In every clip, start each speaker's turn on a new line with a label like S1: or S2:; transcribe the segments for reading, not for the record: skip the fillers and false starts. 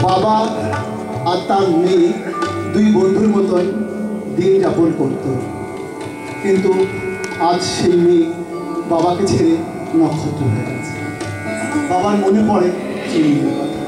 S1: বাবা আর তার মেয়ে দুই বন্ধুর মতন দিন যাপন করত, কিন্তু আজ সেই মেয়ে বাবাকে ছেড়ে নক্ষত্র হয়ে গেছে। বাবার মনে পড়ে সেই মেয়ের কথা।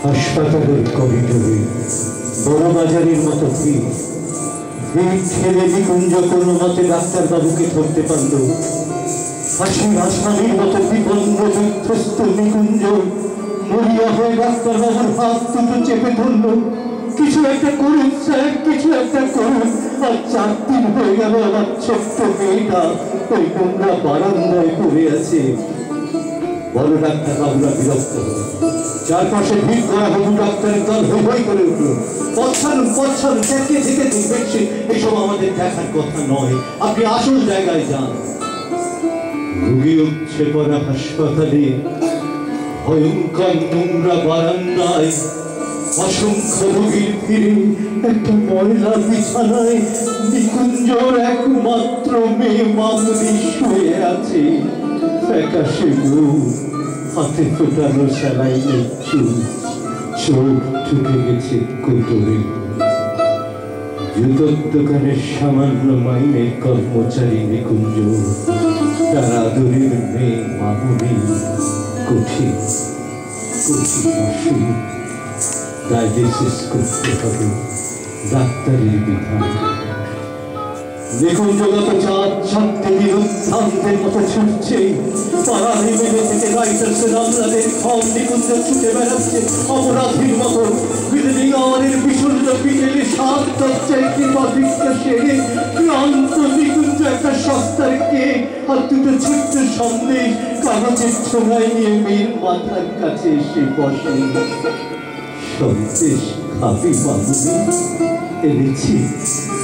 S2: হাসপাতালের করিডোরে বড় বাজারের মতো ভিড় ঠেলে নিকুঞ্জ কোনো মতে ডাক্তারবাবুকে ধরতে পারল। হাসির হাসমানির মতো বিপন্ন বিধ্বস্ত নিকুঞ্জ মরিয়া হয়ে ডাক্তারবাবুর হাত দুটো চেপে ধরল। কিছু একটা করুন স্যার, কিছু একটা করুন। আর 4 দিন হয়ে গেল আমার ছোট্ট মেয়েটা ওই নোংরা বারান্দায় পড়ে আছে। বড় ডাক্তারবাবুরা বিরক্ত হল। চারপাশে ভিড় করা হবু ডাক্তারের দল হই হই করে উঠল। পথ ছাড়ুন, পথ ছাড়ুন, চেঁচিয়ে থেকে দেখবেন সে এসব আমাদের দেখার কথা নয়, আপনি আসল জায়গায় যান। রোগী উঠছে পড়া হাসপাতালে ভয়ঙ্কর নোংরা বারান্দায়, অসংখ্য রোগীর ভিড়ে একটা ময়লা বিছানায় নিকুঞ্জর একমাত্র মেয়ে মামুনি শুয়ে আছে। ফ্যাকাশে মুখ, হাতে ফোটানো স্যালাইনের চুল, চোখ ঢুকে গেছে কোটরে। জুতোর দোকানের সামান্য মাইনের কর্মচারী নিকুঞ্জ, তার আদরের মেয়ে মামুনি কঠিন কঠিন অসুখ। ডায়ালিসিস করতে হবে, ডাক্তারের বিধান। নিকুঞ্জ গত 4 দিন উত্থান্তের মতো ছুটছে। পাড়ালি মেলে থেকে রাইটার্সের আমলাদের ফর্ম নিকুঞ্জ ছুটে বেড়াচ্ছে অপরাধীর মতো। বিল্ডিং আওয়ারের বিশুদ্ধ বিকেলে 7 দরজায় কিংবা ভিক্ষা সেরে ক্লান্ত নিকুঞ্জ একটা সস্তার কেক আর দুটো ছোট্ট সন্দেশ কাগজের ছোঁয়ায় নিয়ে মেয়ের মাথার কাছে এসে বসে। সন্দেশ খাবি মামুনি? এনেছি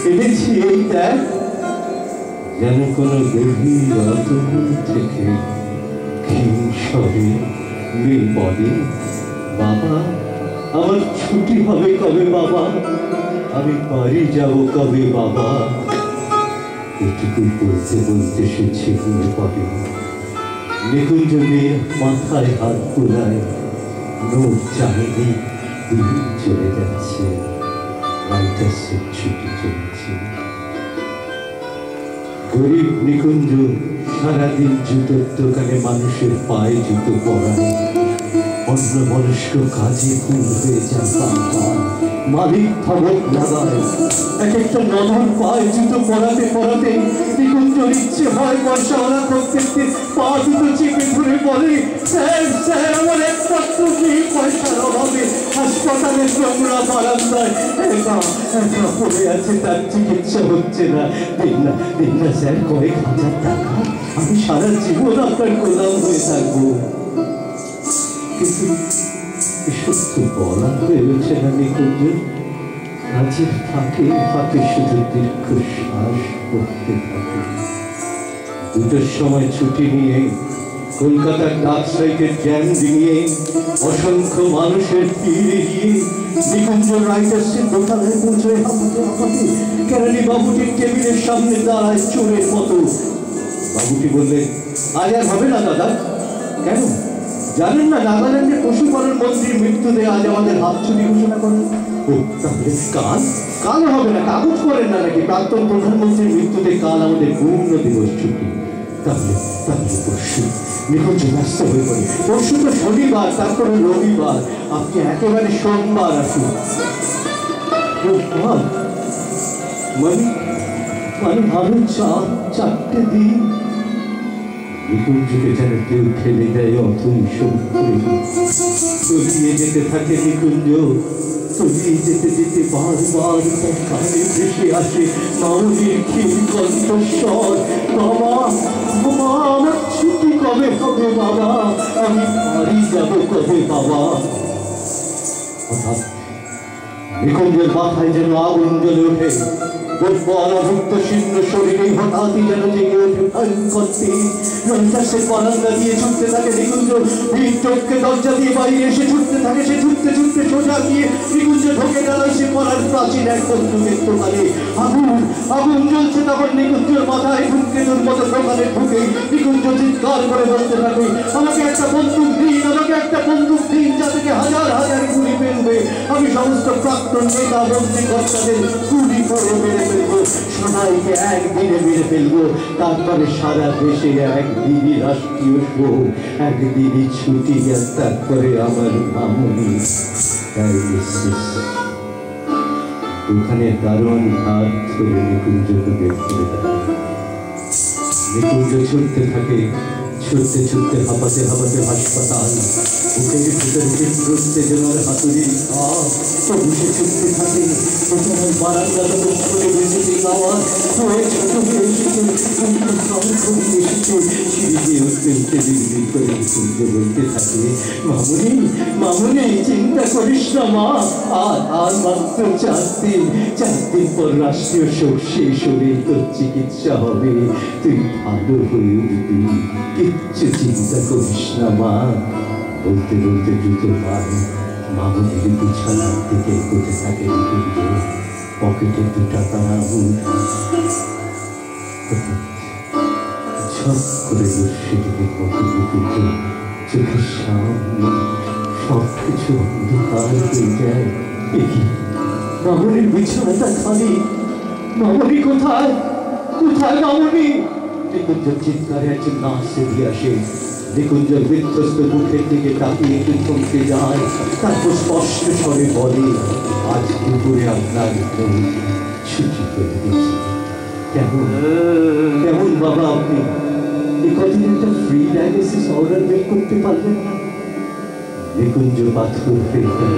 S2: এনেছি, এই দেখ। যেন কোনো গভীর অতল থেকে ক্ষীণ স্বরে মেয়ে বলে, বাবা আমার ছুটি হবে কবে বাবা, আমি বাড়ি যাব কবে বাবা। এটুকু বলতে বলতে সে ছিনিয়ে পড়ে। নিকুঞ্জ মেয়ের মাথায় হাত বুলায়। নোট চায়নি, দিন চলে যাচ্ছে, রাইটার্সের ছুটি চলছে। গরিব নিকুঞ্জ সারাদিন জুতোর দোকানে মানুষের পায়ে জুতো পরায়, অন্য মনুষ্য কাজে কুল হয়ে যায় বারবার। মালিক ধমক লাগায়, এক একটা নদর পায়ে জুতো পরাতে পরাতে নিকুঞ্জর ইচ্ছে হয় বর্ষাওয়ালা করতে পা দুটো চেপে ধরে বলে, স্যার স্যার আমার একমাত্র মেয়ে পয়সার অভাবে হাসপাতালের নোংরা বারান্দায় একা একা পড়ে আছে, তার চিকিৎসা হচ্ছে না। দিন না স্যার কয়েক হাজার টাকা, আমি সারা জীবন আপনার গোলাম হয়ে থাকবো। কিন্তু এসব তো বলা হয়ে উঠছে না নিকুঞ্জ। কাজের ফাঁকে ফাঁকে শুধু দীর্ঘশ্বাস করতে থাকে। দুটোর সময় ছুটি নিয়ে কলকাতার ডাক সাইকের জ্যাম ডিঙিয়ে অসংখ্য মানুষের ভিড় এড়িয়ে নিকুঞ্জ রাইটার্সের দোকানে পৌঁছয় হাঁপাতে হাঁপাতে কেরানি বাবুটির টেবিলের সামনে দাঁড়ায় চোরের মতো। বাবুটি বললেন, আজ আর হবে না দাদা। কেন? জানেন না নাগাল্যান্ডের পশুপালন মন্ত্রীর মৃত্যুতে আজ আমাদের হাত ছুটি ঘোষণা করেন। ও তাহলে কাল হবে না, কাগজ করেন না নাকি প্রাক্তন প্রধানমন্ত্রীর মৃত্যুতে কাল আমাদের পূর্ণ দিবস ছুটি। তাহলে পরশু নিকুঞ্জ ব্যস্ত হয়ে পড়ে। পরশু তো শনিবার, তারপরে রবিবার, আপনি একেবারে সোমবার আসুন। মানে আরো 4-4টে দিন। নিকুঞ্জকে যেন কেউ ঠেলে দেয় অথই সমুদ্রে। তলিয়ে যেতে থাকে নিকুঞ্জ, তলিয়ে যেতে যেতে বারবার তার কানে ভেসে আসে মামনির ক্ষীণ কণ্ঠস্বর, বাবা বাবা আমার ছুটি কবে হবে বাবা, আমি বাড়ি যাবো কবে বাবা। হঠাৎ নিকুঞ্জের মাথায় যেন আগুন জ্বলে ওঠে। অনভুক্ত শীর্ণ শরীরে হঠাৎই যেন জেগে ওঠে ভয়ঙ্কর তেজ। রাইটার্সের বারান্দা দিয়ে ছুটতে থাকে নিকুঞ্জ, ভিড় চোখকে দরজা দিয়ে বাইরে এসে ছুটতে থাকে। সে ছুটতে ছুটতে সোজা গিয়ে নিকুঞ্জ ঢোকে দাঁড়ায় সে পড়ার প্রাচীন এক বন্দুকের দোকানে। আগুন জ্বলছে তখন নিকুঞ্জের মাথায়। ধূমকেতুর মতো দোকানে ঢুকে নিকুঞ্জ চিৎকার করে বলতে থাকে, আমাকে একটা বন্দুক দিন, আমাকে একটা বন্দুক দিন, যা থেকে হাজার হাজার গুলি বেরোবে। আমি সমস্ত প্রাক্তন নেতা মন্ত্রী কর্তাদের গুলি করে মেরে ফেলবো, সবাইকে একদিনে মেরে ফেলবো। তারপরে সারা দেশে একদিনই রাষ্ট্রীয় শোক, একদিনই ছুটি, আর তারপরে আমার মামনি। দোকানের দারোয়ান হাত ধরে নিকুঞ্জকে বের করে দেয়। নিকুঞ্জ ছুটতে থাকে, ছুটতে ছুটতে হাঁপাতে হাঁপাতে হাসপাতাল। বুকের ভিতরে তীব্র উত্তেজনার হাতুড়ির ঘাত। বসে ছুটতে থাকে দোকানের বারান্দাটা করে বেঁচেছে আওয়াজ হয়ে ছোট হয়ে এসেছে, সিঁড়ি দিয়ে উঠতে উঠতে দিন করে নিকুঞ্জ বলতে থাকে, মামনি চিন্তা করিস না মা, আর মাত্র 4 দিন পর রাষ্ট্রীয় শোক শেষ হলে তোর চিকিৎসা হবে, তুই ভালো হয়ে উঠবি, কিচ্ছু চিন্তা করিস না মা। বলতে বলতে দ্রুত পায় মামনির বিছানার দিকে এগোতে থাকে নিকুঞ্জ। পকেটে 2 টাকার আঙুল। ঝপ করে সেদিকে মতো নিকুঞ্জ চোখের সামনে সবকিছু অন্ধকার হয়ে যায়। মামনির বিছানাটা খালি। মামনি কোথায় কোথায় মামনি? নিকুঞ্জ চিৎকারে একজন নার্স এগিয়ে আসে। নিকুঞ্জের বিধ্বস্ত মুখের দিকে তাকিয়ে একটু থমকে যায়, তারপর স্পষ্ট স্বরে বলে, আজ দুপুরে আপনার ছুটি করে দিয়েছি। কেমন বাবা আপনি? কদিন একটা ফ্রি ডায়ালিসিস অর্ডার বের করতে পারলেন না? নিকুঞ্জ পাথর হয়ে গেল।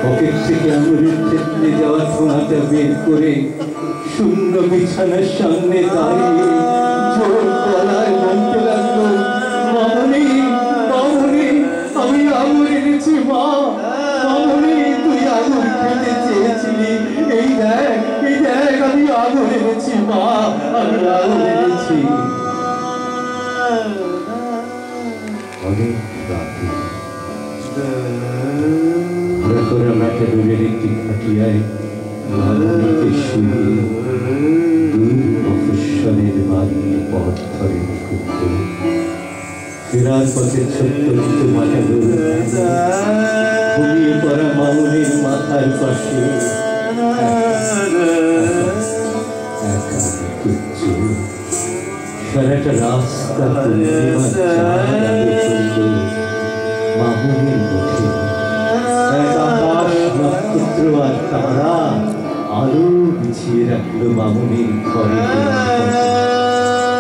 S2: পকেট থেকে আঙুলের থেতলে যাওয়া ঠোঙাটা বের করে শূন্য বিছানার সামনে দাঁড়িয়ে জোর গলায় বলতে লাগলো, মামনি আমি আঙুর এনেছি মা। মামনি তুই আঙুর খেতে চেয়েছিলি, এই দেখ আমি আঙুর এনেছি মা, আমি আঙুর এনেছি। অনেক রাতে ম্যাটাডোরের একটি খাটিয়ায় মামনিকে শুয়ে দূর মফস্বলের বাড়ির পথ ধরে নিকুঞ্জ। ফেরার পথে ছোট্ট কিছু মাথাগুলো ঘুমিয়ে পড়া মামুনির মাথার পাশে সারাটা রাস্তা মামুনির মুঠে আকাশ নক্ষত্র আর তারা আলো বিছিয়ে রাখলো মামুনির ঘরে।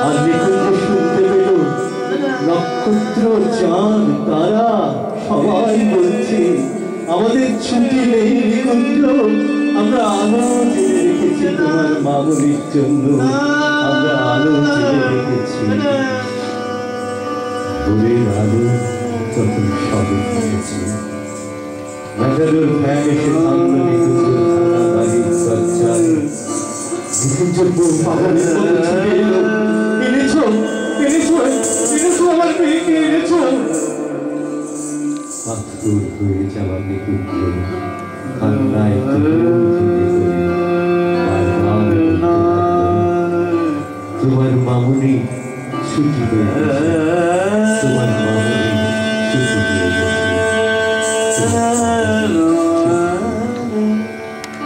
S2: আর নিকুঞ্জ শুনতে পেল নক্ষত্র চাঁদ তারা সবাই বলছে আমাদের ছুটি নেই নিকুঞ্জ, আমরা আলো জেলে রেখেছি তোমার মামুনির জন্য, আমরা আলো জেলে রেখেছি। ভোরের আলো তখন সবে ফুটেছে। মেটাডোর ভ্যান এসে থামলো নিকুঞ্জের থানা বাড়ির দরজায়। নিকুঞ্জের বউ পাগলের মতো ছুটে এলো, এনেছো এনেছো এনেছো আমার মেয়েকে এনেছো। পাথর হয়ে যাওয়া নিকুঞ্জ কান্নায় তোমার মামুনি ছুটি হয়ে গেছে, তোমার মামুনি ছুটি হয়ে গেছে।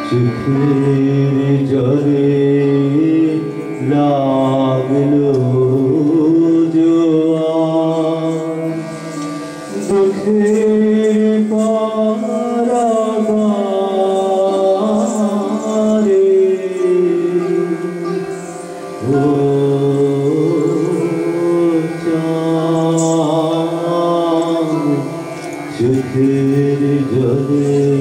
S2: চোখের জলে লাগলো জোয়ার, দুঃখের পারাগারে ও চাঁদ, চোখের জলে